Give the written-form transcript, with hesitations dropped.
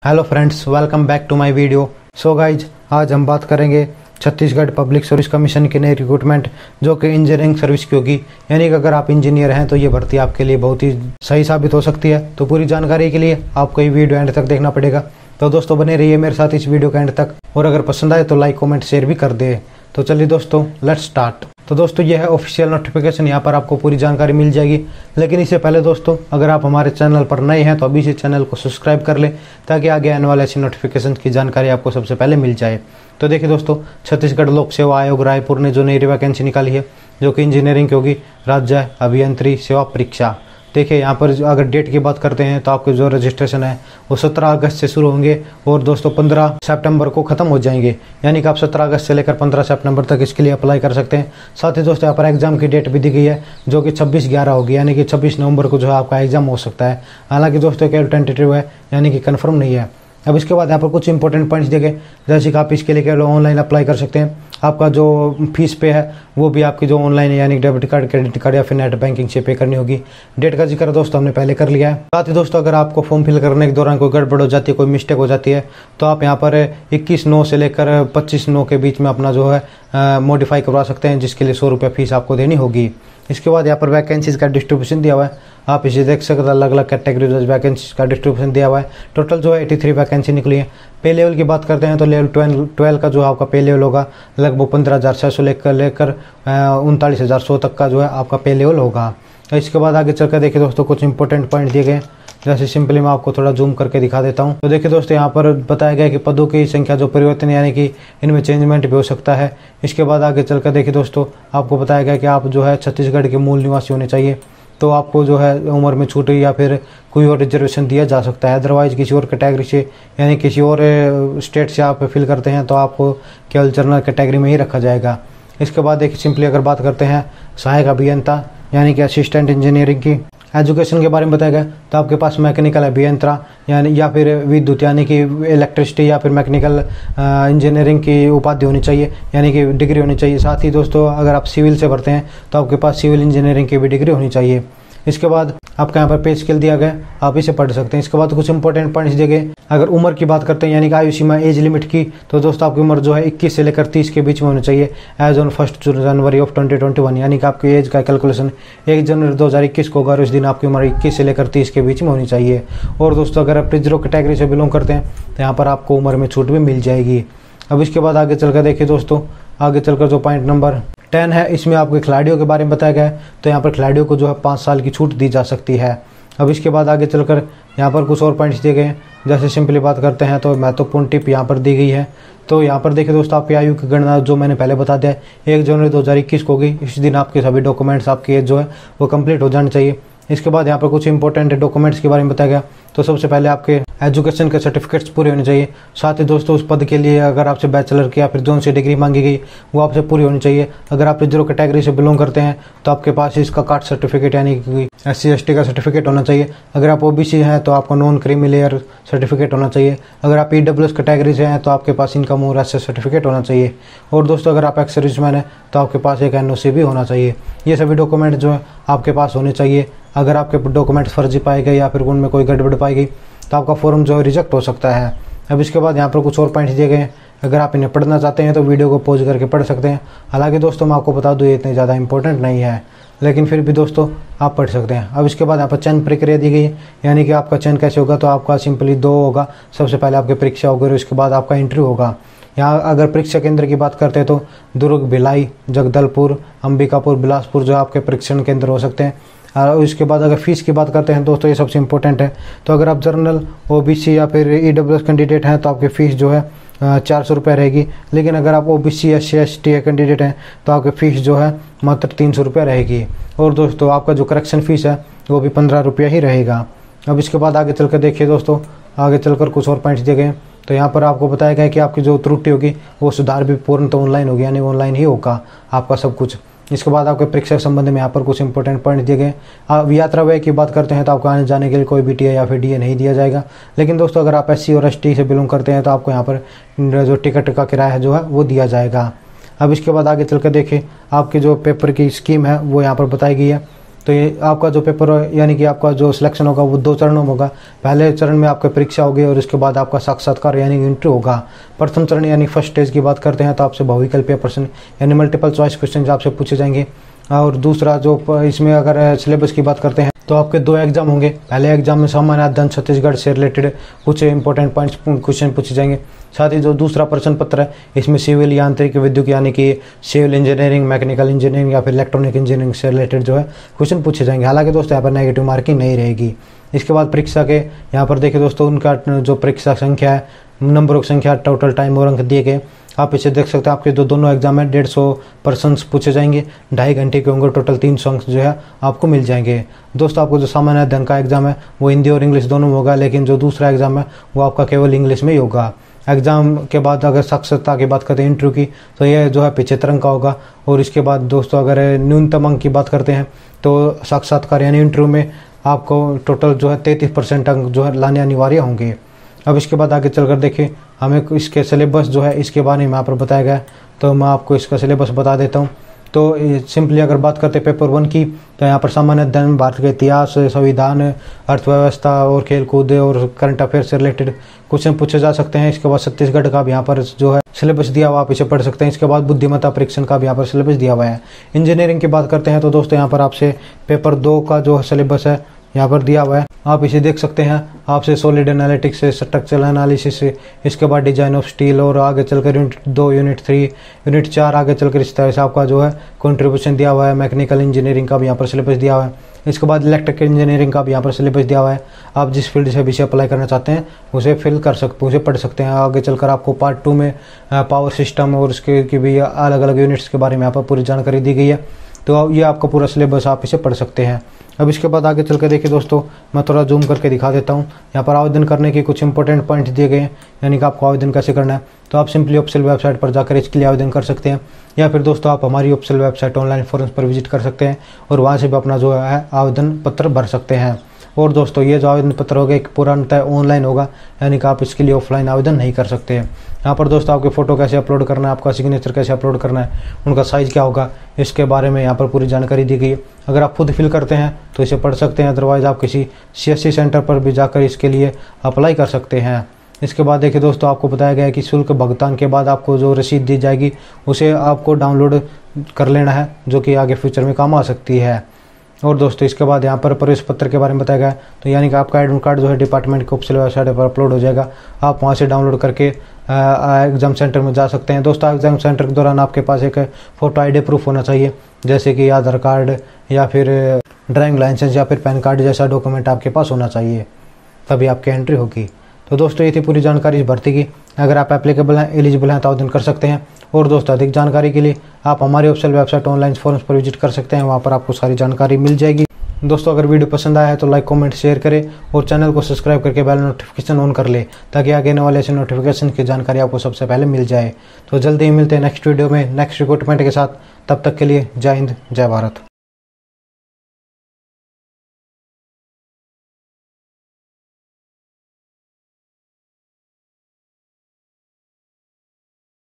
Hello friends, welcome back to my video. So guys, आज हम बात करेंगे छत्तीसगढ़ पब्लिक सर्विस कमीशन की नई रिक्रूटमेंट जो कि इंजीनियरिंग सर्विस की होगी। यानी कि अगर आप इंजीनियर हैं तो ये भर्ती आपके लिए बहुत ही सही साबित हो सकती है। तो पूरी जानकारी के लिए आपको ये वीडियो एंड तक देखना पड़ेगा। तो दोस्तों बने रहिए मेरे साथ इस वीडियो के एंड तक, और अगर पसंद आए तो लाइक कमेंट शेयर भी कर दे। तो चलिए दोस्तों, लेट्स स्टार्ट। तो दोस्तों ये है ऑफिशियल नोटिफिकेशन, यहाँ पर आपको पूरी जानकारी मिल जाएगी। लेकिन इससे पहले दोस्तों, अगर आप हमारे चैनल पर नए हैं तो अभी से चैनल को सब्सक्राइब कर लें ताकि आगे आने वाले ऐसी नोटिफिकेशन की जानकारी आपको सबसे पहले मिल जाए। तो देखिए दोस्तों, छत्तीसगढ़ लोक सेवा आयोग रायपुर ने जो नई वैकेंसी निकाली है जो कि इंजीनियरिंग की होगी, राज्य अभियंत्री सेवा परीक्षा। देखिए यहाँ पर अगर डेट की बात करते हैं तो आपके जो रजिस्ट्रेशन है वो 17 अगस्त से शुरू होंगे और दोस्तों 15 सितंबर को ख़त्म हो जाएंगे। यानी कि आप 17 अगस्त से लेकर 15 सितंबर तक इसके लिए अप्लाई कर सकते हैं। साथ ही दोस्तों यहाँ पर एग्जाम की डेट भी दी गई है जो कि 26/11 होगी, यानी कि 26 नवंबर को जो है आपका एग्जाम हो सकता है। हालांकि दोस्तों केवल टेंटेटिव है, यानी कि कन्फर्म नहीं है। अब इसके बाद यहाँ पर कुछ इंपॉर्टेंट पॉइंट्स दिए गए, जैसे कि आप इसके लिए केवल ऑनलाइन अप्लाई कर सकते हैं। आपका जो फीस पे है वो भी आपकी जो ऑनलाइन है, यानी डेबिट कार्ड, क्रेडिट कार्ड या फिर नेट बैंकिंग से पे करनी होगी। डेट का जिक्र दोस्तों हमने पहले कर लिया है। साथ ही दोस्तों अगर आपको फॉर्म फिल करने के दौरान कोई गड़बड़ हो जाती है, कोई मिस्टेक हो जाती है, तो आप यहाँ पर 21/9 से लेकर 25/9 के बीच में अपना जो है मॉडिफाई करवा सकते हैं, जिसके लिए 100 रुपये फीस आपको देनी होगी। इसके बाद यहाँ पर वैकेंसीज का डिस्ट्रीब्यूशन दिया हुआ है, आप इसे देख सकते हैं। अलग अलग कैटेगरी वैकेंसीज का डिस्ट्रीब्यूशन दिया हुआ है। टोटल जो है 83 वैकेंसी निकली है। पे लेवल की बात करते हैं तो लेवल 12 का जो आपका पे लेवल होगा लगभग 15,600 लेकर 39,100 तक का जो है आपका पे लेवल होगा। इसके बाद आगे चलकर देखिए दोस्तों, कुछ इंपॉर्टेंट पॉइंट दिए गए, जैसे सिंपली मैं आपको थोड़ा जूम करके दिखा देता हूं। तो देखिए दोस्तों, यहाँ पर बताया गया कि पदों की संख्या जो परिवर्तन, यानी कि इनमें चेंजमेंट भी हो सकता है। इसके बाद आगे चलकर देखिए दोस्तों, आपको बताया गया कि आप जो है छत्तीसगढ़ के मूल निवासी होने चाहिए, तो आपको जो है उम्र में छूट या फिर कोई और रिजर्वेशन दिया जा सकता है। अदरवाइज किसी और कैटेगरी से, यानी किसी और स्टेट से आप फिल करते हैं तो आपको केवल जनरल कैटेगरी में ही रखा जाएगा। इसके बाद देखिए सिंपली अगर बात करते हैं सहायक अभियंता, यानी कि असिस्टेंट इंजीनियरिंग की एजुकेशन के बारे में बताया गया, तो आपके पास मैकेनिकल अभियंता यानी या फिर विद्युत, यानी कि इलेक्ट्रिसिटी या फिर मैकेनिकल इंजीनियरिंग की उपाधि होनी चाहिए, यानी कि डिग्री होनी चाहिए। साथ ही दोस्तों अगर आप सिविल से भरते हैं तो आपके पास सिविल इंजीनियरिंग की भी डिग्री होनी चाहिए। इसके बाद आपका यहाँ पर पे स्केल दिया गया, आप इसे पढ़ सकते हैं। इसके बाद कुछ इंपॉर्टेंट पॉइंट्स दिए गए। अगर उम्र की बात करते हैं, यानी कि आयु सीमा एज लिमिट की, तो दोस्तों आपकी उम्र जो है 21 से लेकर 30 के बीच में होनी चाहिए एज ऑन 1 जनवरी 2021। यानी कि आपकी एज का कैलकुलेशन 1 जनवरी 2021 को होगा और इस दिन आपकी उम्र 21 से लेकर 30 के बीच में होनी चाहिए। और दोस्तों अगर आप रिजर्व कैटेगरी से बिलोंग करते हैं तो यहाँ पर आपको उम्र में छूट भी मिल जाएगी। अब इसके बाद आगे चलकर देखिए दोस्तों, आगे चलकर जो पॉइंट नंबर 10 है, इसमें आपको खिलाड़ियों के बारे में बताया गया है। तो यहाँ पर खिलाड़ियों को जो है 5 साल की छूट दी जा सकती है। अब इसके बाद आगे चलकर यहाँ पर कुछ और पॉइंट्स दिए गए हैं, जैसे सिंपली बात करते हैं तो महत्वपूर्ण टिप यहाँ पर दी गई है। तो यहाँ पर देखिए दोस्तों, आपकी आयु की गणना जो मैंने पहले बता दिया है 1 जनवरी 2021 को होगी। इस दिन आपके सभी डॉक्यूमेंट्स, आपकी एज जो है वो कंप्लीट हो जानी चाहिए। इसके बाद यहाँ पर कुछ इंपॉर्टेंट डॉक्यूमेंट्स के बारे में बताया गया। तो सबसे पहले आपके एजुकेशन के सर्टिफिकेट्स पूरे होने चाहिए। साथ ही दोस्तों उस पद के लिए अगर आपसे बैचलर की या फिर जोन सी डिग्री मांगी गई वो आपसे पूरी होनी चाहिए। अगर आप रिजर्व कैटेगरी से बिलोंग करते हैं तो आपके पास इसका कास्ट सर्टिफिकेट, यानी कि SC ST का सर्टिफिकेट होना चाहिए। अगर आप OBC हैं तो आपका नॉन क्रीमी लेयर सर्टिफिकेट होना चाहिए। अगर आप EWS कैटेगरी से हैं तो आपके पास इनकम और एसेट सर्टिफिकेट होना चाहिए। और दोस्तों अगर आप एक्स सर्विसमैन हैं तो आपके पास एक NOC भी होना चाहिए। ये सभी डॉक्यूमेंट जो है आपके पास होने चाहिए। अगर आपके डॉक्यूमेंट्स फर्जी पाए गए या फिर उनमें कोई गड़बड़ पाई गई तो आपका फॉर्म जो है रिजेक्ट हो सकता है। अब इसके बाद यहाँ पर कुछ और पॉइंट्स दिए गए हैं। अगर आप इन्हें पढ़ना चाहते हैं तो वीडियो को पॉज करके पढ़ सकते हैं। हालांकि दोस्तों मैं आपको बता दूँ ये इतने ज़्यादा इंपॉर्टेंट नहीं है, लेकिन फिर भी दोस्तों आप पढ़ सकते हैं। अब इसके बाद यहाँ पर चयन प्रक्रिया दी गई है, यानी कि आपका चयन कैसे होगा। तो आपका सिंपली 2 होगा। सबसे पहले आपकी परीक्षा होगी और उसके बाद आपका इंटरव्यू होगा। यहाँ अगर परीक्षा केंद्र की बात करते हैं तो दुर्ग, भिलाई, जगदलपुर, अंबिकापुर, बिलासपुर जो आपके परीक्षण केंद्र हो सकते हैं। और इसके बाद अगर फीस की बात करते हैं दोस्तों, ये सबसे इंपॉर्टेंट है। तो अगर आप जनरल, OBC या फिर EWS कैंडिडेट हैं तो आपकी फ़ीस जो है 400 रुपये रहेगी। लेकिन अगर आप OBC SC ST कैंडिडेट हैं तो आपकी फ़ीस जो है मात्र 300 रुपये रहेगी। और दोस्तों आपका जो करेक्शन फ़ीस है वो भी 15 रुपये ही रहेगा। अब इसके बाद आगे चलकर देखिए दोस्तों, आगे चलकर कुछ और पॉइंट्स दिए गए। तो यहाँ पर आपको बताया गया कि आपकी जो त्रुटि होगी वो सुधार भी पूर्ण तो ऑनलाइन होगी, यानी ऑनलाइन ही होगा आपका सब कुछ। इसके बाद आपके परीक्षा के संबंध में यहाँ पर कुछ इंपॉर्टेंट पॉइंट दिए गए। अब यात्रा व्यय की बात करते हैं तो आपको आने जाने के लिए कोई भी TA या फिर DA नहीं दिया जाएगा। लेकिन दोस्तों अगर आप SC और ST से बिलोंग करते हैं तो आपको यहाँ पर जो टिकट का किराया जो है वो दिया जाएगा। अब इसके बाद आगे चलकर देखिए, आपकी जो पेपर की स्कीम है वो यहाँ पर बताई गई है। तो ये आपका जो पेपर यानी कि आपका जो सिलेक्शन होगा वो 2 चरणों में होगा। पहले चरण में आपकी परीक्षा होगी और उसके बाद आपका साक्षात्कार यानी इंटरव्यू होगा। प्रथम चरण यानी फर्स्ट स्टेज की बात करते हैं तो आपसे बहुविकल्पीय प्रश्न यानी मल्टीपल चॉइस क्वेश्चन आपसे पूछे जाएंगे। और दूसरा जो इसमें अगर सिलेबस की बात करते हैं तो आपके 2 एग्जाम होंगे। पहले एग्जाम में सामान्य अध्ययन छत्तीसगढ़ से रिलेटेड कुछ इंपॉर्टेंट पॉइंट्स क्वेश्चन पूछे जाएंगे। साथ ही जो दूसरा प्रश्न पत्र है इसमें सिविल यांत्रिक विद्युत यानी कि सिविल इंजीनियरिंग, मैकेनिकल इंजीनियरिंग या फिर इलेक्ट्रॉनिक इंजीनियरिंग से रिलेटेड जो है क्वेश्चन पूछे जाएंगे। हालांकि दोस्तों यहाँ पर नेगेटिव मार्किंग नहीं रहेगी। इसके बाद परीक्षा के यहाँ पर देखिए दोस्तों उनका जो परीक्षा संख्या है, नंबर की संख्या, टोटल टाइम और अंक दिए गए। आप इसे देख सकते हैं। आपके जो दोनों एग्जाम है 150 प्रश्न पूछे जाएंगे, 2.5 घंटे के होंगे। टोटल 300 अंक जो है आपको मिल जाएंगे। दोस्तों आपको जो सामान्य अध्ययन का एग्जाम है वो हिंदी और इंग्लिश दोनों में होगा, लेकिन जो दूसरा एग्जाम है वो आपका केवल इंग्लिश में ही होगा। एग्जाम के बाद अगर साक्षरता की बात करते हैं इंटरव्यू की तो यह जो है 75 अंक का होगा। और इसके बाद दोस्तों अगर न्यूनतम अंक की बात करते हैं तो साक्षात्कार यानी इंटरव्यू में आपको टोटल जो है 33% अंक जो है लाने अनिवार्य होंगे। अब इसके बाद आगे चलकर देखें हमें इसके सिलेबस जो है इसके बारे में यहाँ पर बताया गया है, तो मैं आपको इसका सिलेबस बता देता हूँ। तो सिंपली अगर बात करते हैं पेपर 1 की तो यहाँ पर सामान्य अध्ययन, भारत के इतिहास, संविधान, अर्थव्यवस्था और खेल कूद और करंट अफेयर से रिलेटेड क्वेश्चन पूछे जा सकते हैं। इसके बाद छत्तीसगढ़ का भी यहाँ पर जो है सिलेबस दिया हुआ, आप इसे पढ़ सकते हैं। इसके बाद बुद्धिमत्ता परीक्षण का भी यहाँ पर सिलेबस दिया हुआ है। इंजीनियरिंग की बात करते हैं तो दोस्तों यहाँ पर आपसे पेपर 2 का जो सिलेबस है यहाँ पर दिया हुआ है, आप इसे देख सकते हैं। आपसे सॉलिड एनालिटिक्स से, स्ट्रक्चरल एनालिसिस से, इसके बाद डिजाइन ऑफ स्टील और आगे चलकर यूनिट 2, यूनिट 3, यूनिट 4 आगे चलकर इस तरह से आपका जो है कंट्रीब्यूशन दिया हुआ है। मैकेनिकल इंजीनियरिंग का भी यहाँ पर सिलेबस दिया हुआ है। इसके बाद इलेक्ट्रिकल इंजीनियरिंग का भी यहाँ पर सिलेबस दिया हुआ है। आप जिस फील्ड से विषय अप्लाई करना चाहते हैं उसे फिल कर सकते, उसे पढ़ सकते हैं। आगे चलकर आपको पार्ट 2 में पावर सिस्टम और उसके की भी अलग अलग यूनिट्स के बारे में यहाँ पर पूरी जानकारी दी गई है। तो ये आपका पूरा सिलेबस, आप इसे पढ़ सकते हैं। अब इसके बाद आगे चल कर देखिए दोस्तों, मैं थोड़ा जूम करके दिखा देता हूँ। यहाँ पर आवेदन करने के कुछ इंपॉर्टेंट पॉइंट दिए गए हैं, यानी कि आपको आवेदन कैसे करना है। तो आप सिंपली ऑफिशियल वेबसाइट पर जाकर इसके लिए आवेदन कर सकते हैं, या फिर दोस्तों आप हमारी ऑफिशियल वेबसाइट ऑनलाइन फॉर्म्स पर विजिट कर सकते हैं और वहाँ से भी अपना जो है आवेदन पत्र भर सकते हैं। और दोस्तों ये जो आवेदन पत्र होगा एक पूर्णतः ऑनलाइन होगा, यानी कि आप इसके लिए ऑफलाइन आवेदन नहीं कर सकते हैं। यहाँ पर दोस्तों आपके फ़ोटो कैसे अपलोड करना है, आपका सिग्नेचर कैसे अपलोड करना है, उनका साइज़ क्या होगा, इसके बारे में यहाँ पर पूरी जानकारी दी गई है। अगर आप खुद फिल करते हैं तो इसे पढ़ सकते हैं, अदरवाइज़ आप किसी CSC सेंटर पर भी जाकर इसके लिए अप्लाई कर सकते हैं। इसके बाद देखिए दोस्तों, आपको बताया गया है कि शुल्क भुगतान के बाद आपको जो रसीद दी जाएगी उसे आपको डाउनलोड कर लेना है, जो कि आगे फ्यूचर में काम आ सकती है। और दोस्तों इसके बाद यहाँ पर प्रवेश पत्र के बारे में बताया गया है, तो यानी कि आपका एडमिट कार्ड जो है डिपार्टमेंट के ऑफिशियल वेबसाइट पर अपलोड हो जाएगा। आप वहाँ से डाउनलोड करके एग्ज़ाम सेंटर में जा सकते हैं। दोस्तों एग्ज़ाम सेंटर के दौरान आपके पास एक फ़ोटो ID प्रूफ होना चाहिए, जैसे कि आधार कार्ड या फिर ड्राइविंग लाइसेंस या फिर पैन कार्ड जैसा डॉक्यूमेंट आपके पास होना चाहिए, तभी आपकी एंट्री होगी। तो दोस्तों ये थी पूरी जानकारी इस भर्ती की। अगर आप एप्लीकेबल हैं, एलिजिबल हैं तो आवेदन कर सकते हैं। और दोस्तों अधिक जानकारी के लिए आप हमारी ऑफिशियल वेबसाइट ऑनलाइन फॉर्म्स पर विजिट कर सकते हैं, वहाँ पर आपको सारी जानकारी मिल जाएगी। दोस्तों अगर वीडियो पसंद आया है तो लाइक, कमेंट, शेयर करें और चैनल को सब्सक्राइब करके बेल नोटिफिकेशन ऑन कर ले, ताकि आगे आने वाले ऐसे नोटिफिकेशन की जानकारी आपको सबसे पहले मिल जाए। तो जल्दी ही मिलते हैं नेक्स्ट वीडियो में नेक्स्ट रिक्रूटमेंट के साथ। तब तक के लिए जय हिंद, जय भारत।